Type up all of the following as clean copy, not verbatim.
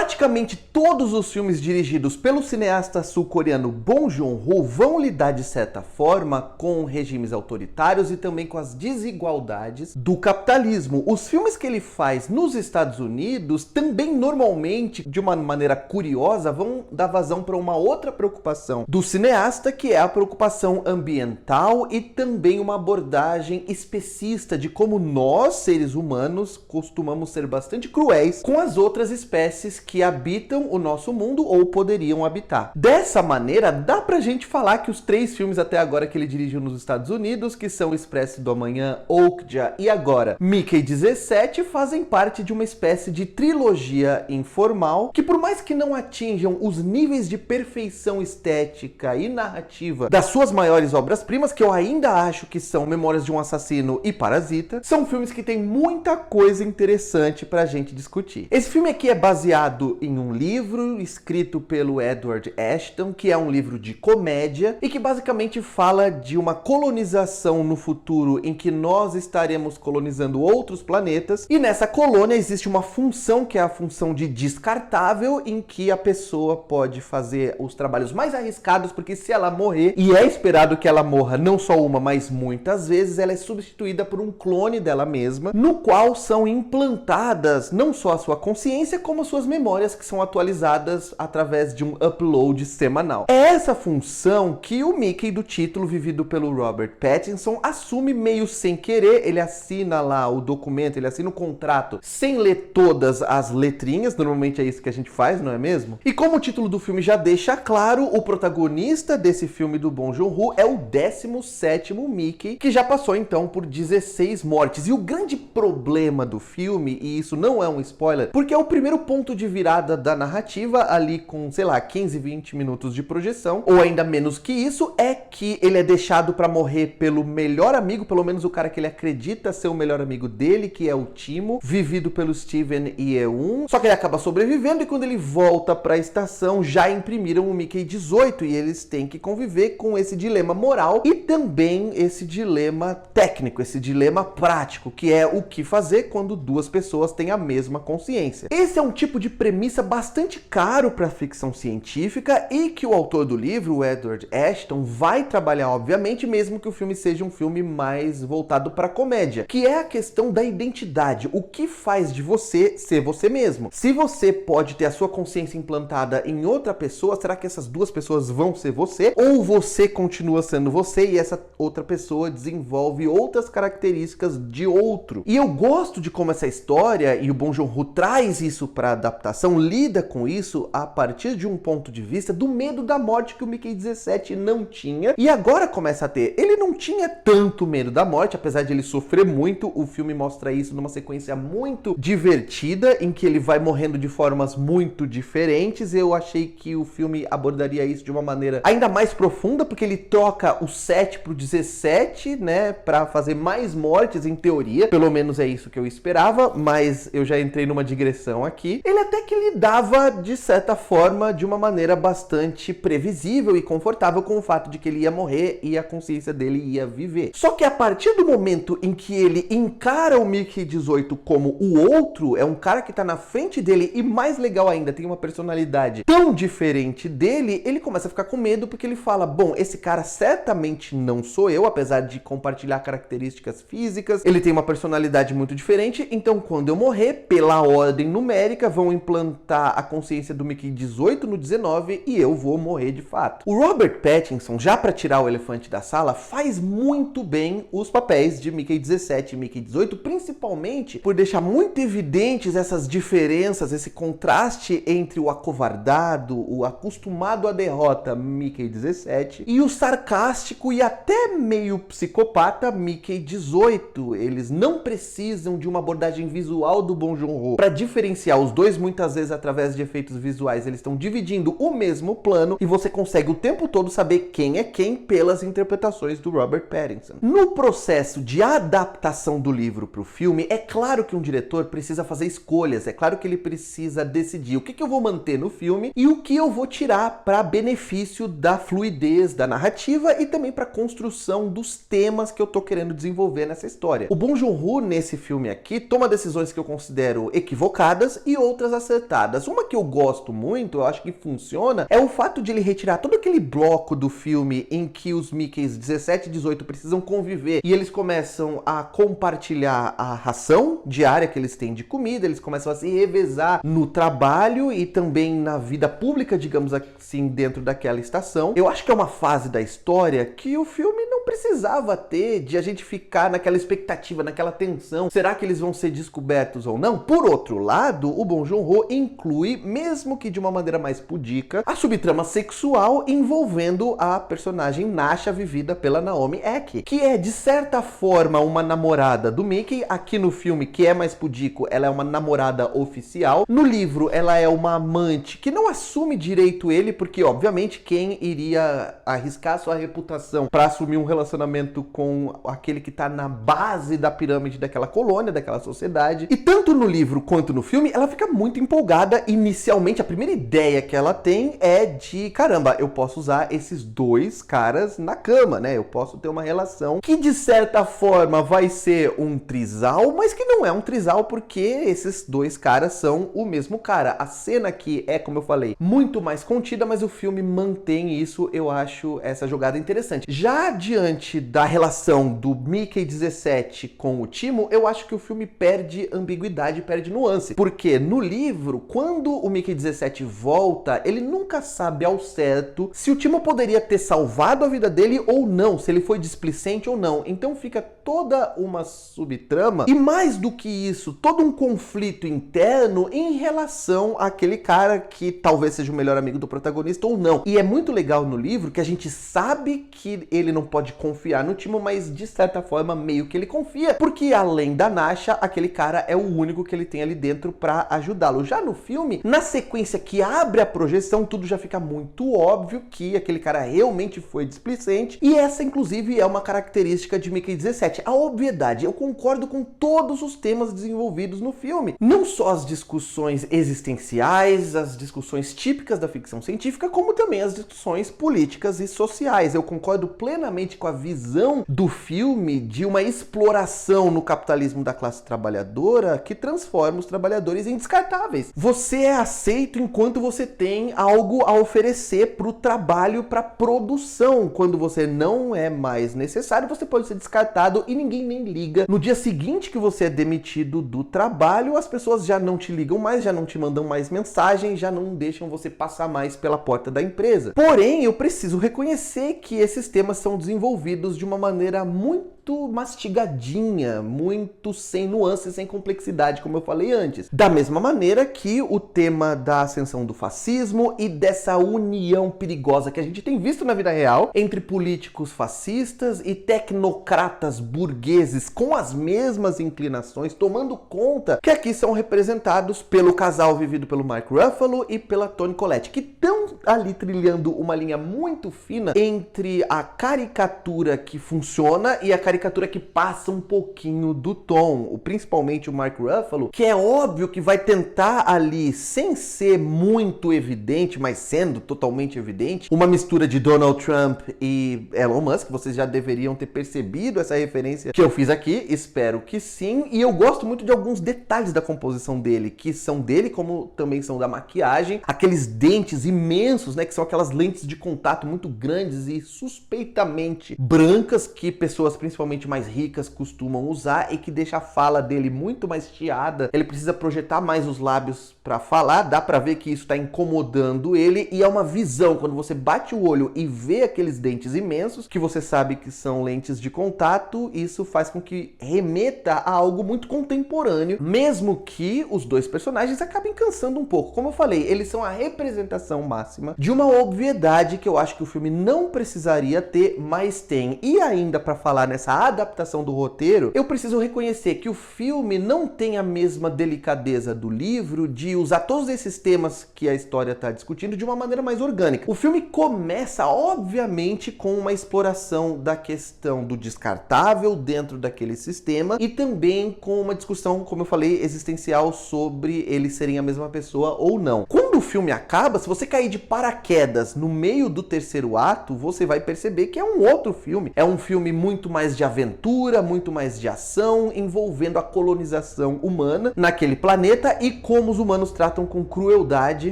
Praticamente todos os filmes dirigidos pelo cineasta sul-coreano Bong Joon-ho vão lidar de certa forma com regimes autoritários e também com as desigualdades do capitalismo. Os filmes que ele faz nos Estados Unidos também normalmente, de uma maneira curiosa, vão dar vazão para uma outra preocupação do cineasta, que é a preocupação ambiental e também uma abordagem especista de como nós, seres humanos, costumamos ser bastante cruéis com as outras espécies que habitam o nosso mundo ou poderiam habitar. Dessa maneira, dá pra gente falar que os 3 filmes até agora que ele dirigiu nos Estados Unidos, que são Expresso do Amanhã, Okja e agora Mickey 17, fazem parte de uma espécie de trilogia informal que, por mais que não atinjam os níveis de perfeição estética e narrativa das suas maiores obras-primas, que eu ainda acho que são Memórias de um Assassino e Parasita, são filmes que têm muita coisa interessante pra gente discutir. Esse filme aqui é baseado em um livro escrito pelo Edward Ashton, que é um livro de comédia e que basicamente fala de uma colonização no futuro em que nós estaremos colonizando outros planetas, e nessa colônia existe uma função que é a função de descartável, em que a pessoa pode fazer os trabalhos mais arriscados, porque se ela morrer, e é esperado que ela morra não só uma, mas muitas vezes, ela é substituída por um clone dela mesma, no qual são implantadas não só a sua consciência, como as suas memórias, que são atualizadas através de um upload semanal. É essa função que o Mickey do título, vivido pelo Robert Pattinson, assume meio sem querer. Ele assina lá o documento, ele assina o contrato sem ler todas as letrinhas, normalmente é isso que a gente faz, não é mesmo? E como o título do filme já deixa claro, o protagonista desse filme do Bong Joon-ho é o 17º Mickey, que já passou então por 16 mortes. E o grande problema do filme, e isso não é um spoiler, porque é o primeiro ponto de virada da narrativa, ali com, sei lá, 15, 20 minutos de projeção, ou ainda menos que isso, é que ele é deixado pra morrer pelo melhor amigo, pelo menos o cara que ele acredita ser o melhor amigo dele, que é o Timo, vivido pelo Steven Yeun. Só que ele acaba sobrevivendo, e quando ele volta pra estação, já imprimiram o Mickey 18, e eles têm que conviver com esse dilema moral e também esse dilema técnico, esse dilema prático, que é o que fazer quando duas pessoas têm a mesma consciência. Esse é um tipo de premissa bastante caro para ficção científica e que o autor do livro, o Edward Ashton, vai trabalhar, obviamente, mesmo que o filme seja um filme mais voltado para comédia, que é a questão da identidade. O que faz de você ser você mesmo? Se você pode ter a sua consciência implantada em outra pessoa, será que essas duas pessoas vão ser você? Ou você continua sendo você e essa outra pessoa desenvolve outras características de outro? E eu gosto de como essa história, e o Bong Joon-ho traz isso para adaptação, lida com isso a partir de um ponto de vista do medo da morte que o Mickey 17 não tinha e agora começa a ter. Ele não tinha tanto medo da morte, apesar de ele sofrer muito. O filme mostra isso numa sequência muito divertida, em que ele vai morrendo de formas muito diferentes. Eu achei que o filme abordaria isso de uma maneira ainda mais profunda, porque ele troca o 7 pro 17, né, pra fazer mais mortes, em teoria. Pelo menos é isso que eu esperava, mas eu já entrei numa digressão aqui. Ele até que lidava, de certa forma, de uma maneira bastante previsível e confortável com o fato de que ele ia morrer e a consciência dele ia viver. Só que a partir do momento em que ele encara o Mickey 18 como o outro, é um cara que tá na frente dele e, mais legal ainda, tem uma personalidade tão diferente dele, ele começa a ficar com medo, porque ele fala, bom, esse cara certamente não sou eu, apesar de compartilhar características físicas, ele tem uma personalidade muito diferente, então quando eu morrer, pela ordem numérica, vão implantar a consciência do Mickey 18 no 19 e eu vou morrer de fato. O Robert Pattinson, já pra tirar o elefante da sala, faz muito bem os papéis de Mickey 17 e Mickey 18, principalmente por deixar muito evidentes essas diferenças, esse contraste entre o acovardado, o acostumado à derrota Mickey 17 e o sarcástico e até meio psicopata Mickey 18. Eles não precisam de uma abordagem visual do Bong Joon-ho para diferenciar os dois, muitas vezes através de efeitos visuais. Eles estão dividindo o mesmo plano e você consegue o tempo todo saber quem é quem pelas interpretações do Robert Pattinson. No processo de adaptação do livro para o filme, é claro que um diretor precisa fazer escolhas, é claro que ele precisa decidir o que eu vou manter no filme e o que eu vou tirar para benefício da fluidez da narrativa e também para construção dos temas que eu tô querendo desenvolver nessa história. O Bong Joon-ho, nesse filme aqui, toma decisões que eu considero equivocadas e outras acertadas. Uma que eu gosto muito, eu acho que funciona, é o fato de ele retirar todo aquele bloco do filme em que os Mickeys 17 e 18 precisam conviver e eles começam a compartilhar a ração diária que eles têm de comida, eles começam a se revezar no trabalho e também na vida pública, digamos assim, dentro daquela estação. Eu acho que é uma fase da história que o filme não precisava ter, de a gente ficar naquela expectativa, naquela tensão. Será que eles vão ser descobertos ou não? Por outro lado, o Bong Joon-ho inclui, mesmo que de uma maneira mais pudica, a subtrama sexual envolvendo a personagem Nasha, vivida pela Naomi Ek, que é, de certa forma, uma namorada do Mickey. Aqui no filme, que é mais pudico, ela é uma namorada oficial. No livro, ela é uma amante que não assume direito ele, porque, obviamente, quem iria arriscar sua reputação para assumir um relacionamento com aquele que tá na base da pirâmide daquela colônia, daquela sociedade. E tanto no livro quanto no filme, ela fica muito empolgada. Inicialmente, a primeira ideia que ela tem é de, caramba, eu posso usar esses dois caras na cama, né? Eu posso ter uma relação que, de certa forma, vai ser um trisal, mas que não é um trisal porque esses dois caras são o mesmo cara. A cena aqui é, como eu falei, muito mais contida, mas o filme mantém isso. Eu acho essa jogada interessante. Já diante da relação do Mickey 17 com o Timo, eu acho que o filme perde ambiguidade, perde nuance. Porque no livro, quando o Mickey 17 volta, ele nunca sabe ao certo se o Timo poderia ter salvado a vida dele ou não, se ele foi displicente ou não. Então fica toda uma subtrama e, mais do que isso, todo um conflito interno em relação àquele cara que talvez seja o melhor amigo do protagonista ou não. E é muito legal no livro que a gente sabe que ele não pode confiar no Timo, mas de certa forma meio que ele confia, porque além da Nasha, aquele cara é o único que ele tem ali dentro pra ajudá-lo. Já no filme, na sequência que abre a projeção, tudo já fica muito óbvio que aquele cara realmente foi displicente, e essa inclusive é uma característica de Mickey 17, a obviedade. Eu concordo com todos os temas desenvolvidos no filme, não só as discussões existenciais, as discussões típicas da ficção científica, como também as discussões políticas e sociais. Eu concordo plenamente com a visão do filme de uma exploração no capitalismo da classe trabalhadora que transforma os trabalhadores em descartáveis. Você é aceito enquanto você tem algo a oferecer para o trabalho, para a produção. Quando você não é mais necessário, você pode ser descartado e ninguém nem liga. No dia seguinte que você é demitido do trabalho, as pessoas já não te ligam mais, já não te mandam mais mensagem, já não deixam você passar mais pela porta da empresa. Porém, eu preciso reconhecer que esses temas são desenvolvidos de uma maneira muito mastigadinha, muito sem nuances, sem complexidade, como eu falei antes. Da mesma maneira que o tema da ascensão do fascismo e dessa união perigosa que a gente tem visto na vida real entre políticos fascistas e tecnocratas burgueses com as mesmas inclinações, tomando conta, que aqui são representados pelo casal vivido pelo Mark Ruffalo e pela Toni Collette, que estão ali trilhando uma linha muito fina entre a caricatura que funciona e a caricatura que passa um pouquinho do tom, principalmente o Mark Ruffalo, que é óbvio que vai tentar ali, sem ser muito evidente, mas sendo totalmente evidente, uma mistura de Donald Trump e Elon Musk. Vocês já deveriam ter percebido essa referência que eu fiz aqui, espero que sim, e eu gosto muito de alguns detalhes da composição dele, que são dele, como também são da maquiagem, aqueles dentes imensos, né, que são aquelas lentes de contato muito grandes e suspeitamente brancas, que pessoas principalmente mais ricas costumam usar e que deixa a fala dele muito mais chiada. Ele precisa projetar mais os lábios para falar, dá para ver que isso está incomodando ele, e é uma visão, quando você bate o olho e vê aqueles dentes imensos, que você sabe que são lentes de contato, isso faz com que remeta a algo muito contemporâneo, mesmo que os dois personagens acabem cansando um pouco. Como eu falei, eles são a representação máxima de uma obviedade que eu acho que o filme não precisaria ter, mas tem. E ainda para falar nessa adaptação do roteiro, eu preciso reconhecer que o filme não tem a mesma delicadeza do livro de usar todos esses temas que a história está discutindo de uma maneira mais orgânica. O filme começa, obviamente, com uma exploração da questão do descartável dentro daquele sistema e também com uma discussão, como eu falei, existencial sobre eles serem a mesma pessoa ou não. Quando quando o filme acaba, se você cair de paraquedas no meio do terceiro ato, você vai perceber que é um outro filme. É um filme muito mais de aventura, muito mais de ação, envolvendo a colonização humana naquele planeta e como os humanos tratam com crueldade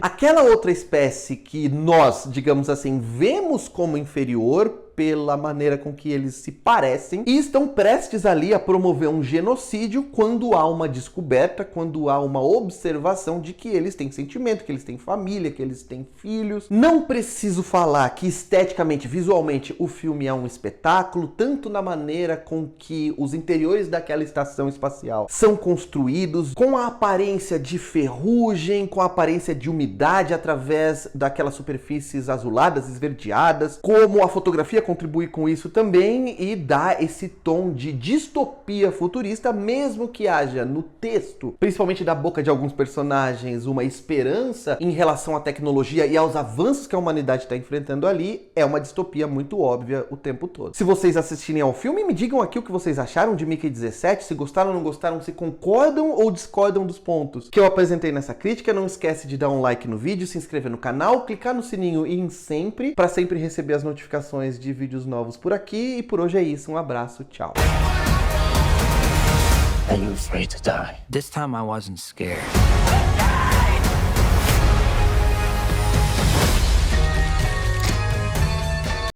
aquela outra espécie que nós, digamos assim, vemos como inferior pela maneira com que eles se parecem e estão prestes ali a promover um genocídio quando há uma descoberta, quando há uma observação de que eles têm sentimento, que eles têm família, que eles têm filhos. Não preciso falar que esteticamente, visualmente, o filme é um espetáculo, tanto na maneira com que os interiores daquela estação espacial são construídos, com a aparência de ferrugem, com a aparência de umidade através daquelas superfícies azuladas, esverdeadas, como a fotografia contribui com isso também e dá esse tom de distopia futurista, mesmo que haja no texto, principalmente da boca de alguns personagens, uma esperança em relação à tecnologia e aos avanços que a humanidade está enfrentando ali, é uma distopia muito óbvia o tempo todo. Se vocês assistirem ao filme, me digam aqui o que vocês acharam de Mickey 17, se gostaram ou não gostaram, se concordam ou discordam dos pontos que eu apresentei nessa crítica. Não esquece de dar um like no vídeo, se inscrever no canal, clicar no sininho e em sempre, para sempre receber as notificações de vídeos novos por aqui. E por hoje é isso, um abraço, tchau. Are you afraid to die? This time I wasn't scared.